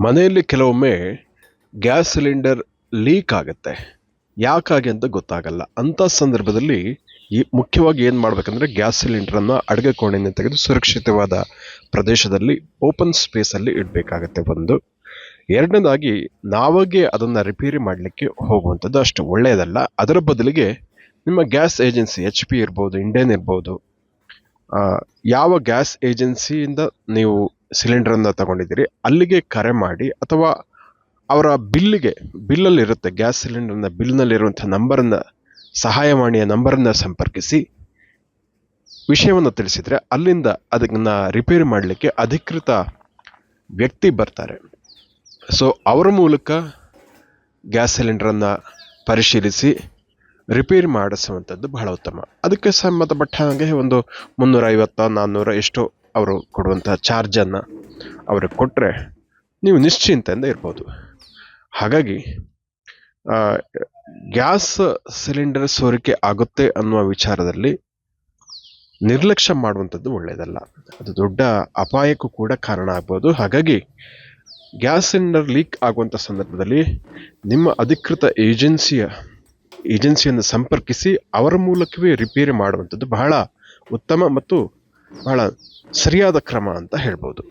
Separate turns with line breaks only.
ಮನೆಯಲ್ಲಿ ಕೆಲವೊಮ್ಮೆ gas cylinder leak ಆಗುತ್ತೆ. ಯಾಕಾಗಿ ಅಂತ ಗೊತ್ತಾಗಲ್ಲ. ಅಂಥ ಸಂದರ್ಭದಲ್ಲಿ ಮುಖ್ಯವಾಗಿ ಏನು ಮಾಡಬೇಕಂದ್ರೆ ಗ್ಯಾಸ್ ಸಿಲಿಂಡರನ್ನು ಅಡುಗೆ ಕೋಣೆಯಿಂದ ತೆಗೆದು ಸುರಕ್ಷಿತವಾದ ಪ್ರದೇಶದಲ್ಲಿ ಓಪನ್ ಸ್ಪೇಸಲ್ಲಿ ಇಡಬೇಕಾಗತ್ತೆ ಒಂದು. ಎರಡನೇದಾಗಿ ನಾವಾಗೇ ಅದನ್ನು ರಿಪೇರಿ ಮಾಡಲಿಕ್ಕೆ ಹೋಗುವಂಥದ್ದು ಅಷ್ಟು ಒಳ್ಳೆಯದಲ್ಲ. ಅದರ ಬದಲಿಗೆ ನಿಮ್ಮ ಗ್ಯಾಸ್ ಏಜೆನ್ಸಿ HP ಇರ್ಬೋದು, ಇಂಡೇನ್ ಇರ್ಬೋದು, ಯಾವ ಗ್ಯಾಸ್ ಏಜೆನ್ಸಿಯಿಂದ ನೀವು ಸಿಲಿಂಡರನ್ನು ತಗೊಂಡಿದ್ದೀರಿ ಅಲ್ಲಿಗೆ ಕರೆ ಮಾಡಿ, ಅಥವಾ ಅವರ ಬಿಲ್ಲಲ್ಲಿರುತ್ತೆ ಗ್ಯಾಸ್ ಸಿಲಿಂಡರ್ನ ಬಿಲ್ನಲ್ಲಿರುವಂಥ ನಂಬರನ್ನು, ಸಹಾಯವಾಣಿಯ ನಂಬರನ್ನು ಸಂಪರ್ಕಿಸಿ ವಿಷಯವನ್ನು ತಿಳಿಸಿದರೆ ಅಲ್ಲಿಂದ ಅದನ್ನು ರಿಪೇರಿ ಮಾಡಲಿಕ್ಕೆ ಅಧಿಕೃತ ವ್ಯಕ್ತಿ ಬರ್ತಾರೆ. ಸೊ ಅವರ ಮೂಲಕ ಗ್ಯಾಸ್ ಸಿಲಿಂಡರನ್ನು ಪರಿಶೀಲಿಸಿ ರಿಪೇರಿ ಮಾಡಿಸುವಂಥದ್ದು ಬಹಳ ಉತ್ತಮ. ಅದಕ್ಕೆ ಸಂಬಂಧಪಟ್ಟ ಹಾಗೆ ಒಂದು 350-400 ಎಷ್ಟೋ ಅವರು ಕೊಡುವಂಥ ಚಾರ್ಜನ್ನು ಅವ್ರಿಗೆ ಕೊಟ್ಟರೆ ನೀವು ನಿಶ್ಚಿಂತೆಯಿಂದ ಇರ್ಬೋದು. ಹಾಗಾಗಿ ಗ್ಯಾಸ್ ಸಿಲಿಂಡರ್ ಸೋರಿಕೆ ಆಗುತ್ತೆ ಅನ್ನುವ ವಿಚಾರದಲ್ಲಿ ನಿರ್ಲಕ್ಷ್ಯ ಮಾಡುವಂಥದ್ದು ಒಳ್ಳೆಯದಲ್ಲ. ಅದು ದೊಡ್ಡ ಅಪಾಯಕ್ಕೂ ಕೂಡ ಕಾರಣ ಆಗ್ಬೋದು. ಹಾಗಾಗಿ ಗ್ಯಾಸ್ ಸಿಲಿಂಡರ್ ಲೀಕ್ ಆಗುವಂಥ ಸಂದರ್ಭದಲ್ಲಿ ನಿಮ್ಮ ಅಧಿಕೃತ ಏಜೆನ್ಸಿಯನ್ನು ಸಂಪರ್ಕಿಸಿ ಅವರ ಮೂಲಕವೇ ರಿಪೇರಿ ಮಾಡುವಂಥದ್ದು ಬಹಳ ಉತ್ತಮ ಮತ್ತು ಬಹಳ ಸರಿಯಾದ ಕ್ರಮ ಅಂತ ಹೇಳ್ಬೋದು.